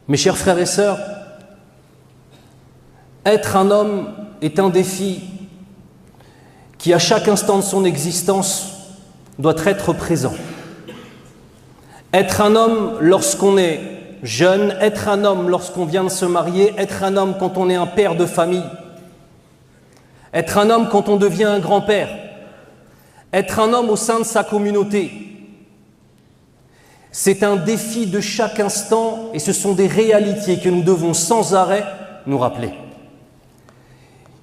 Mes chers frères et sœurs, être un homme est un défi qui, à chaque instant de son existence, doit être présent. Être un homme lorsqu'on est jeune, être un homme lorsqu'on vient de se marier, être un homme quand on est un père de famille, être un homme quand on devient un grand-père, être un homme au sein de sa communauté. C'est un défi de chaque instant et ce sont des réalités que nous devons sans arrêt nous rappeler.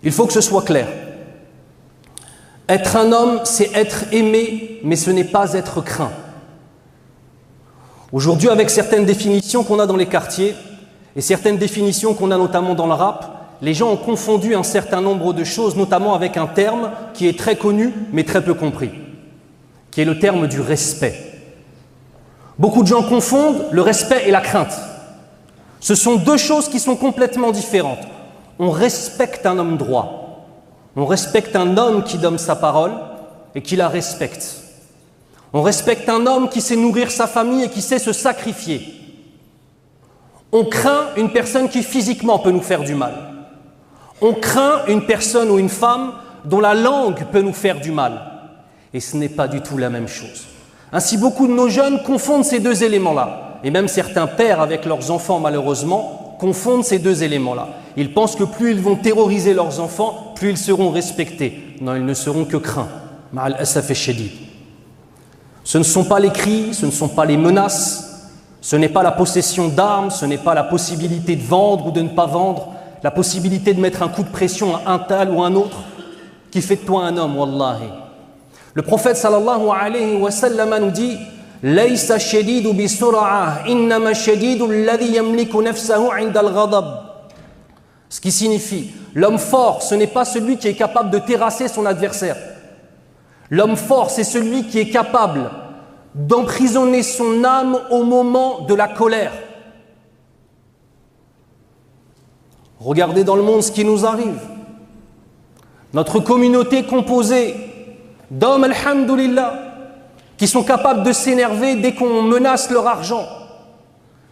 Il faut que ce soit clair. Être un homme, c'est être aimé, mais ce n'est pas être craint. Aujourd'hui, avec certaines définitions qu'on a dans les quartiers et certaines définitions qu'on a notamment dans le rap, les gens ont confondu un certain nombre de choses, notamment avec un terme qui est très connu, mais très peu compris, qui est le terme du respect. Beaucoup de gens confondent le respect et la crainte. Ce sont deux choses qui sont complètement différentes. On respecte un homme droit. On respecte un homme qui donne sa parole et qui la respecte. On respecte un homme qui sait nourrir sa famille et qui sait se sacrifier. On craint une personne qui physiquement peut nous faire du mal. On craint une personne ou une femme dont la langue peut nous faire du mal. Et ce n'est pas du tout la même chose. Ainsi, beaucoup de nos jeunes confondent ces deux éléments-là. Et même certains pères avec leurs enfants, malheureusement, confondent ces deux éléments-là. Ils pensent que plus ils vont terroriser leurs enfants, plus ils seront respectés. Non, ils ne seront que craints. Ma'al asaf shadid. Ce ne sont pas les cris, ce ne sont pas les menaces, ce n'est pas la possession d'armes, ce n'est pas la possibilité de vendre ou de ne pas vendre, la possibilité de mettre un coup de pression à un tel ou un autre qui fait de toi un homme, wallahi. Le prophète sallallahu alayhi wa sallam nous dit Laysa shadidu bi sur'ah, innama shadidu alladhi yamliku nafsahu 'inda al-ghadab. Ce qui signifie, l'homme fort, ce n'est pas celui qui est capable de terrasser son adversaire. L'homme fort, c'est celui qui est capable d'emprisonner son âme au moment de la colère. Regardez dans le monde ce qui nous arrive. Notre communauté composée d'hommes, alhamdoulilah, qui sont capables de s'énerver dès qu'on menace leur argent.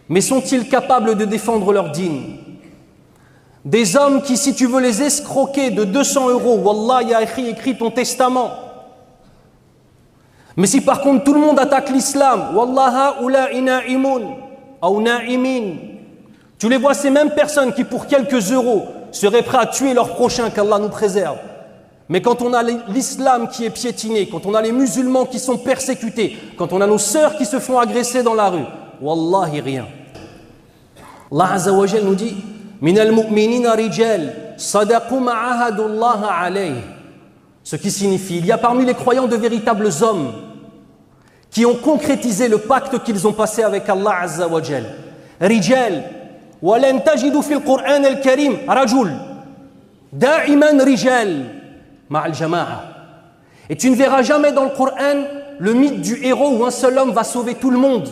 Mais sont-ils capables de défendre leur dîne? Des hommes qui, si tu veux les escroquer de 200 €, wallah, ya écrit ton testament. Mais si par contre tout le monde attaque l'islam, wallah haula'i na'imun ou na'imin, tu les vois, ces mêmes personnes qui pour quelques euros seraient prêts à tuer leur prochain, qu'Allah nous préserve. Mais quand on a l'islam qui est piétiné, quand on a les musulmans qui sont persécutés, quand on a nos sœurs qui se font agresser dans la rue, wallahi rien. Allah Azza wa Jal nous dit Min al-mu'minina rijal sadaqu ma'ahadullah alayh. Ce qui signifie, il y a parmi les croyants de véritables hommes qui ont concrétisé le pacte qu'ils ont passé avec Allah Azza wa Jal. Rijal, wa lan tajidu fil Qur'an al-Karim rajul, da'iman rijal ma'al jama'a. Et tu ne verras jamais dans le Coran le mythe du héros où un seul homme va sauver tout le monde.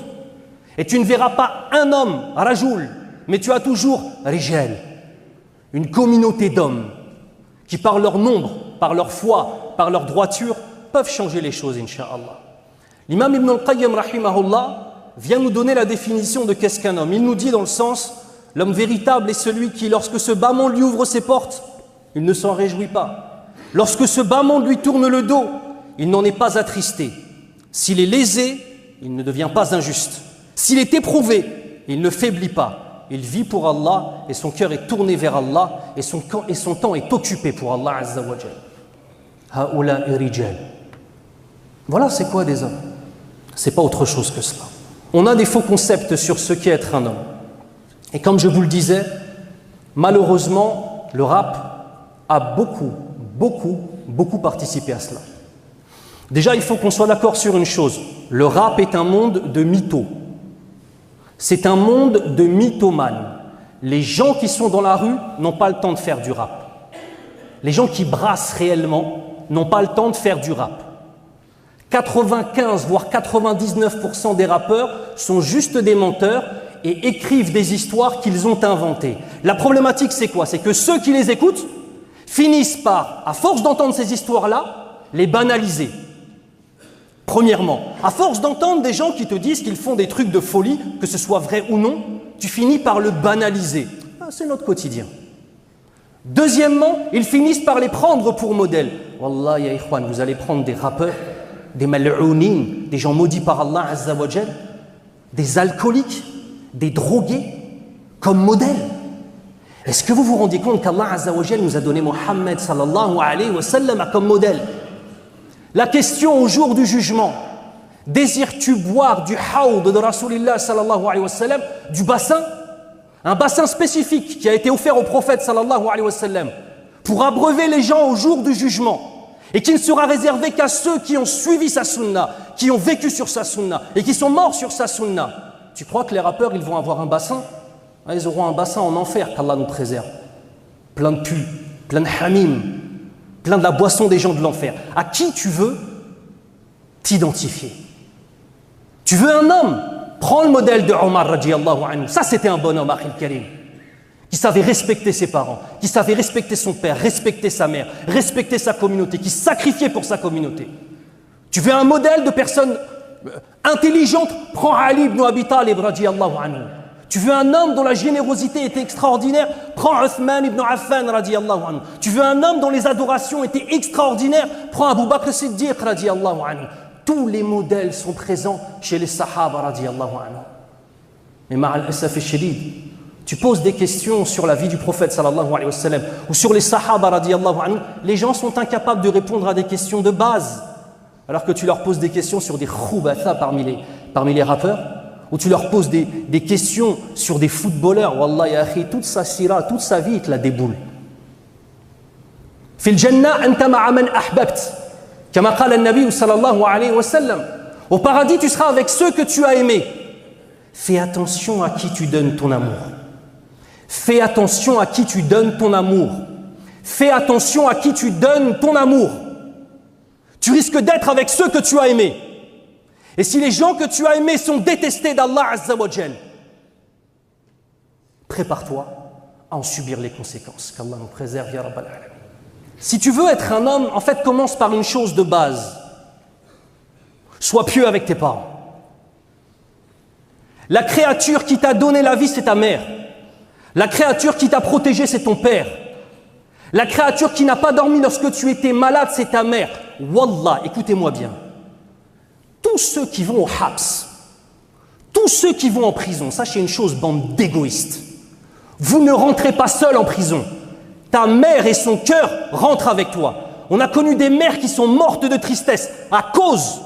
Et tu ne verras pas un homme, rajul, mais tu as toujours rijal, une communauté d'hommes qui par leur nombre, par leur foi, par leur droiture, peuvent changer les choses, incha'Allah. L'imam Ibn al-Qayyim, rahimahullah, vient nous donner la définition de qu'est-ce qu'un homme. Il nous dit dans le sens, l'homme véritable est celui qui, lorsque ce bas monde lui ouvre ses portes, il ne s'en réjouit pas. Lorsque ce bas monde lui tourne le dos, il n'en est pas attristé. S'il est lésé, il ne devient pas injuste. S'il est éprouvé, il ne faiblit pas. Il vit pour Allah et son cœur est tourné vers Allah et son temps est occupé pour Allah Azza wa Jal. Haoula'i rijal. Voilà, c'est quoi des hommes? C'est pas autre chose que cela. On a des faux concepts sur ce qu'est être un homme. Et comme je vous le disais, malheureusement, le rap a beaucoup participé à cela. Déjà, il faut qu'on soit d'accord sur une chose. Le rap est un monde de mythos. C'est un monde de mythomanes. Les gens qui sont dans la rue n'ont pas le temps de faire du rap. Les gens qui brassent réellement n'ont pas le temps de faire du rap. 95 voire 99% des rappeurs sont juste des menteurs et écrivent des histoires qu'ils ont inventées. La problématique, c'est quoi? C'est que ceux qui les écoutent finissent par, à force d'entendre ces histoires-là, les banaliser. Premièrement, à force d'entendre des gens qui te disent qu'ils font des trucs de folie, que ce soit vrai ou non, tu finis par le banaliser. Ah, c'est notre quotidien. Deuxièmement, ils finissent par les prendre pour modèle. Wallah, ya ikhwan, vous allez prendre des rappeurs, des mal'ounin, des gens maudits par Allah Azza wa Jal, des alcooliques, des drogués, comme modèle. Est-ce que vous vous rendez compte qu'Allah Azza wa Jal nous a donné Muhammad sallallahu alayhi wa sallam comme modèle? La question au jour du jugement, désires-tu boire du haoud de Rasulillah sallallahu alayhi wa sallam, du bassin? Un bassin spécifique qui a été offert au prophète sallallahu alayhi wa sallam pour abreuver les gens au jour du jugement et qui ne sera réservé qu'à ceux qui ont suivi sa sunna, qui ont vécu sur sa sunna et qui sont morts sur sa sunna. Tu crois que les rappeurs, ils vont avoir un bassin? Ils auront un bassin en enfer, qu'Allah nous préserve. Plein de pu, plein de hamim, plein de la boisson des gens de l'enfer. À qui tu veux t'identifier? Tu veux un homme? Prends le modèle de Omar radiyallahu anhu. Ça, c'était un bon homme, Akhil Karim, qui savait respecter ses parents, qui savait respecter son père, respecter sa mère, respecter sa communauté, qui sacrifiait pour sa communauté. Tu veux un modèle de personne intelligente? Prends Ali ibn Abi Talib radiyallahu anhu. Tu veux un homme dont la générosité était extraordinaire? Prends Uthman ibn Affan radiyallahu anhu. Tu veux un homme dont les adorations étaient extraordinaires? Prends Abu Bakr Siddiq radiyallahu anhu. Tous les modèles sont présents chez les Sahaba radiyallahu anhu. Mais ma'al asaf al-shadid, tu poses des questions sur la vie du prophète sallallahu alayhi wa sallam ou sur les Sahaba radiyallahu anhu, les gens sont incapables de répondre à des questions de base, alors que tu leur poses des questions sur des khoubatha parmi les rappeurs, ou tu leur poses des questions sur des footballeurs. Wallah ya akhi, toute sa sira, toute sa vie, il te la déboule. Fil jannah anta ma'a man ahbabt. Kama qala an-nabi sallallahu alayhi wa sallam. Au paradis, tu seras avec ceux que tu as aimés. Fais attention à qui tu donnes ton amour. Fais attention à qui tu donnes ton amour. Fais attention à qui tu donnes ton amour. Tu risques d'être avec ceux que tu as aimés. Et si les gens que tu as aimés sont détestés d'Allah Azza wa Jal, prépare-toi à en subir les conséquences. Qu'Allah nous préserve, ya Rabbal Alamin. Si tu veux être un homme, en fait, commence par une chose de base. Sois pieux avec tes parents. La créature qui t'a donné la vie, c'est ta mère. La créature qui t'a protégé, c'est ton père. La créature qui n'a pas dormi lorsque tu étais malade, c'est ta mère. Wallah, écoutez-moi bien. Tous ceux qui vont au habs, tous ceux qui vont en prison, sachez une chose, bande d'égoïstes. Vous ne rentrez pas seul en prison. Ta mère et son cœur rentrent avec toi. On a connu des mères qui sont mortes de tristesse à cause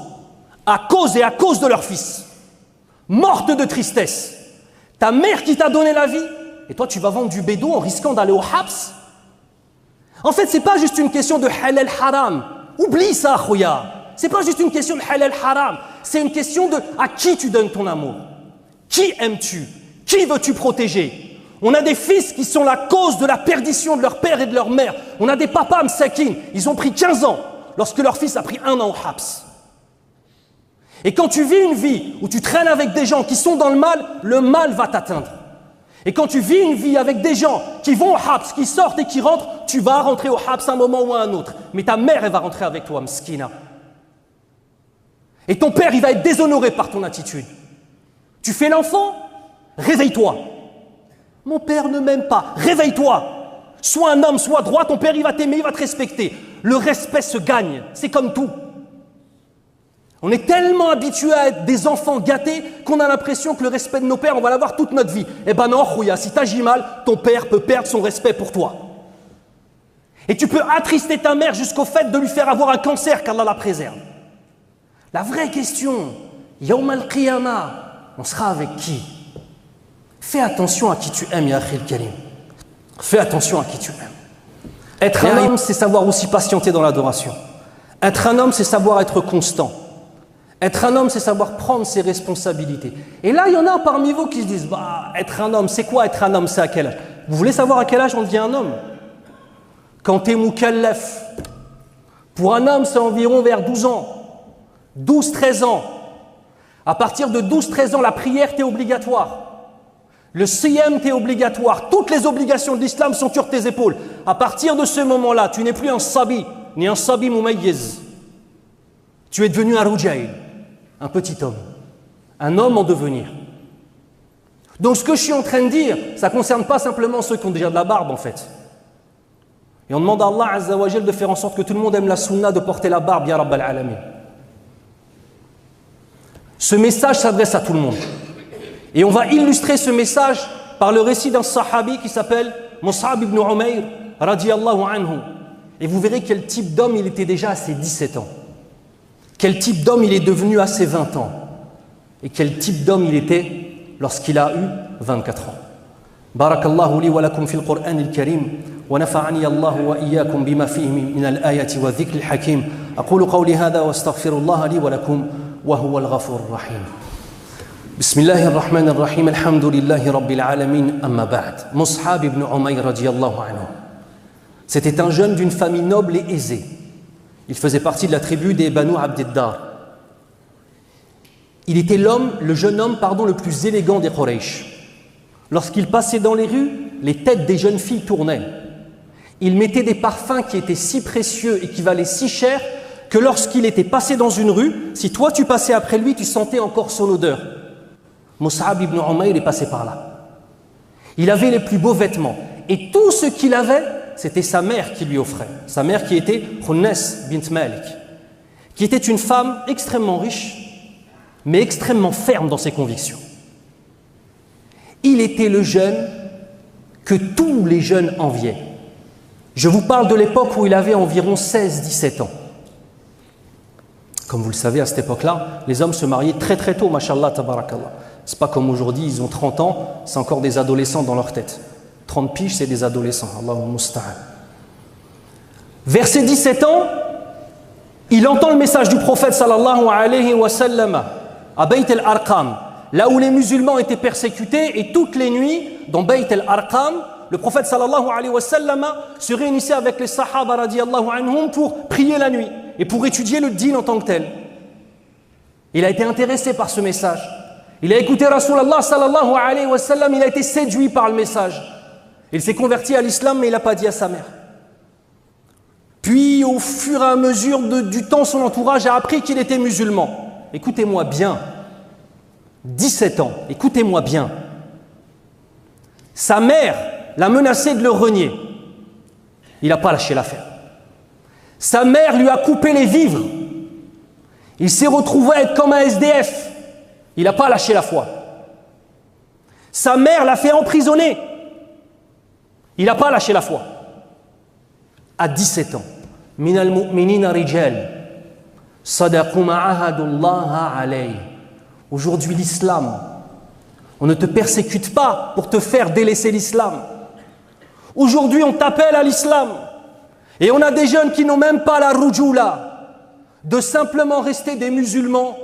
de leur fils. Mortes de tristesse. Ta mère qui t'a donné la vie, et toi tu vas vendre du bédo en risquant d'aller au habs. En fait, c'est pas juste une question de halal haram. Oublie ça, khouya. C'est pas juste une question de halal haram. C'est une question de à qui tu donnes ton amour. Qui aimes-tu? Qui veux-tu protéger? On a des fils qui sont la cause de la perdition de leur père et de leur mère. On a des papas msakin, ils ont pris 15 ans lorsque leur fils a pris 1 an au habs. Et quand tu vis une vie où tu traînes avec des gens qui sont dans le mal va t'atteindre. Et quand tu vis une vie avec des gens qui vont au habs, qui sortent et qui rentrent, tu vas rentrer au habs un moment ou à un autre. Mais ta mère, elle va rentrer avec toi, mskina. Et ton père, il va être déshonoré par ton attitude. Tu fais l'enfant, réveille-toi. Mon père ne m'aime pas, réveille-toi. Sois un homme, sois droit, ton père, il va t'aimer, il va te respecter. Le respect se gagne, c'est comme tout. On est tellement habitués à être des enfants gâtés qu'on a l'impression que le respect de nos pères, on va l'avoir toute notre vie. Eh ben non, Khouya, si t'agis mal, ton père peut perdre son respect pour toi. Et tu peux attrister ta mère jusqu'au fait de lui faire avoir un cancer, qu'Allah la préserve. La vraie question, Yawm al-Qiyamah, on sera avec qui? Fais attention à qui tu aimes, ya Akhil Karim. Fais attention à qui tu aimes. Être un homme, c'est savoir aussi patienter dans l'adoration. Être un homme, c'est savoir être constant. Être un homme, c'est savoir prendre ses responsabilités. Et là, il y en a parmi vous qui se disent, bah, être un homme, c'est quoi être un homme? C'est à quel âge? Vous voulez savoir à quel âge on devient un homme? Quand tu es mukallaf. Pour un homme, c'est environ vers 12 ans. 12-13 ans. À partir de 12-13 ans, la prière t'est obligatoire. Le siyam t'est obligatoire. Toutes les obligations de l'islam sont sur tes épaules. À partir de ce moment-là, tu n'es plus un sabi, ni un sabi mumayyiz. Tu es devenu un rujail, un petit homme. Un homme en devenir. Donc ce que je suis en train de dire, ça ne concerne pas simplement ceux qui ont déjà de la barbe en fait. Et on demande à Allah Azza wa Jal de faire en sorte que tout le monde aime la sunna de porter la barbe, ya Rabbal Alamin. Ce message s'adresse à tout le monde. Et on va illustrer ce message par le récit d'un sahabi qui s'appelle Mus'ab ibn Umayr, radiyallahu anhu. Et vous verrez quel type d'homme il était déjà à ses 17 ans. Quel type d'homme il est devenu à ses 20 ans. Et quel type d'homme il était lorsqu'il a eu 24 ans. Barakallahu li wa lakum fil Qur'an al-Karim wa nafa'ani Allah wa iyyakum bima fihi min al-ayati wa dhikr al-hakim. Aqulu qawli hadha wa astaghfirullah li wa lakum wa huwa al-ghafur ar-rahim. Bismillahir rahmanir rahim. Alhamdulillahi rabbil alamin. Amma ba'd. Mus'ab ibn Umayr radiyallahu anhu. C'était un jeune d'une famille noble et aisée. Il faisait partie de la tribu des Banu Abdiddar. Il était le jeune homme, le plus élégant des Quraysh. Lorsqu'il passait dans les rues, les têtes des jeunes filles tournaient. Il mettait des parfums qui étaient si précieux et qui valaient si cher que lorsqu'il était passé dans une rue, si toi tu passais après lui, tu sentais encore son odeur. Mus'ab ibn Umayr est passé par là. Il avait les plus beaux vêtements et tout ce qu'il avait, c'était sa mère qui lui offrait. Sa mère qui était Khunnes bint Malik, qui était une femme extrêmement riche, mais extrêmement ferme dans ses convictions. Il était le jeune que tous les jeunes enviaient. Je vous parle de l'époque où il avait environ 16-17 ans. Comme vous le savez, à cette époque-là, les hommes se mariaient très très tôt, mashallah, tabarakallah. C'est pas comme aujourd'hui, ils ont 30 ans, c'est encore des adolescents dans leur tête. 30 piges, c'est des adolescents, Allahumma musta'an. Vers ses 17 ans, il entend le message du prophète sallallahu alayhi wa sallam à Bayt al-Arqam, là où les musulmans étaient persécutés, et toutes les nuits, dans Bayt al-Arqam, le prophète sallallahu alayhi wa sallam se réunissait avec les sahaba radiyallahu anhum pour prier la nuit et pour étudier le dîn en tant que tel. Il a été intéressé par ce message. Il a écouté Rasulallah sallallahu alayhi wa sallam, il a été séduit par le message. Il s'est converti à l'islam, mais il n'a pas dit à sa mère. Puis, au fur et à mesure du temps, son entourage a appris qu'il était musulman. Écoutez-moi bien, 17 ans, écoutez-moi bien. Sa mère l'a menacé de le renier. Il n'a pas lâché l'affaire. Sa mère lui a coupé les vivres. Il s'est retrouvé à être comme un SDF. Il n'a pas lâché la foi. Sa mère l'a fait emprisonner. Il n'a pas lâché la foi. À 17 ans, minal mu'minina rijal. Aujourd'hui, l'islam, on ne te persécute pas pour te faire délaisser l'islam. Aujourd'hui, on t'appelle à l'islam. Et on a des jeunes qui n'ont même pas la rujula de simplement rester des musulmans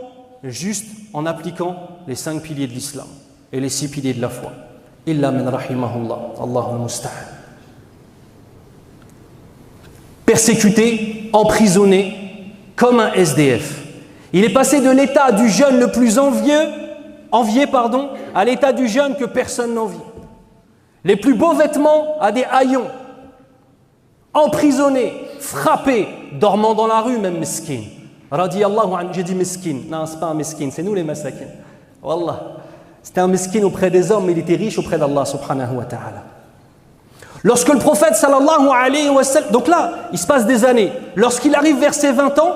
juste en appliquant les 5 piliers de l'islam et les 6 piliers de la foi. Illa min rahimahullah, Allahul musta'an. Persécuté, emprisonné, comme un SDF. Il est passé de l'état du jeune le plus envié, à l'état du jeune que personne n'envie. Les plus beaux vêtements à des haillons. Emprisonné, frappé, dormant dans la rue, même meskin. Radiyallahu anhu, j'ai dit meskin. Non, c'est pas un meskin, c'est nous les masakin. Wallah. C'était un meskin auprès des hommes, mais il était riche auprès d'Allah subhanahu wa ta'ala. Lorsque le prophète sallallahu alayhi wa sallam, donc là, il se passe des années. Lorsqu'il arrive vers ses 20 ans,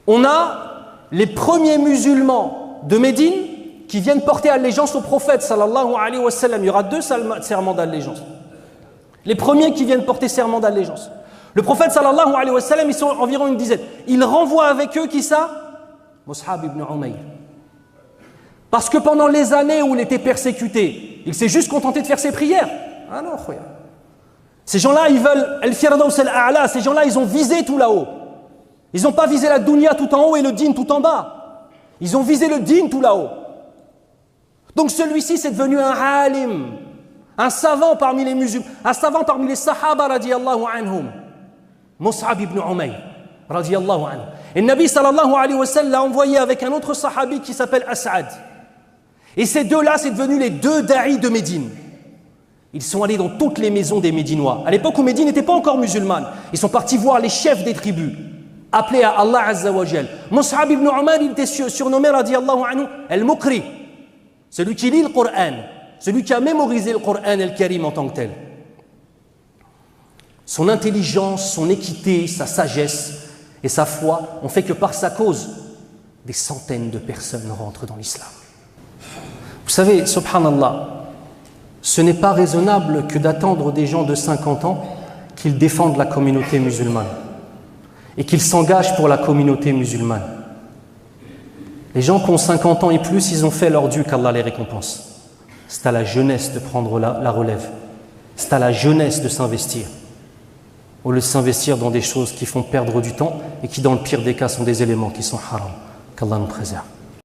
on a les premiers musulmans de Médine qui viennent porter allégeance au prophète sallallahu alayhi wa sallam. Il y aura 2 serments d'allégeance. Les premiers qui viennent porter serment d'allégeance. Le prophète sallallahu alayhi wa sallam, ils sont environ une dizaine. Il renvoie avec eux qui ça? Mus'ab ibn Umayr. Parce que pendant les années où il était persécuté, il s'est juste contenté de faire ses prières. Ah non, khoya. Ces gens-là, ils veulent al-firdaus al-a'la. Ces gens-là, ils ont visé tout là-haut. Ils n'ont pas visé la dunya tout en haut et le din tout en bas. Ils ont visé le din tout là-haut. Donc celui-ci, c'est devenu un alim, un savant parmi les musulmans, un savant parmi les sahaba radiyallahu anhum. Mus'ab ibn Umayr radiyallahu anhu. Et le Nabi sallallahu alayhi wa sallam l'a envoyé avec un autre sahabi qui s'appelle As'ad. Et ces deux-là, c'est devenu les 2 da'i de Médine. Ils sont allés dans toutes les maisons des Médinois. À l'époque où Médine n'était pas encore musulmane, ils sont partis voir les chefs des tribus, appelés à Allah Azza wa Jal. Mus'ab ibn Umayr, il était surnommé radiyallahu anhu al-Mukri. celui qui lit le Coran, celui qui a mémorisé le Coran et le Karim en tant que tel. Son intelligence, son équité, sa sagesse et sa foi ont fait que par sa cause, des centaines de personnes rentrent dans l'islam. Vous savez, subhanallah, ce n'est pas raisonnable que d'attendre des gens de 50 ans qu'ils défendent la communauté musulmane et qu'ils s'engagent pour la communauté musulmane. Les gens qui ont 50 ans et plus, ils ont fait leur dû, qu'Allah les récompense. C'est à la jeunesse de prendre la relève. C'est à la jeunesse de s'investir. Au lieu de s'investir dans des choses qui font perdre du temps et qui, dans le pire des cas, sont des éléments qui sont haram. Qu'Allah nous préserve.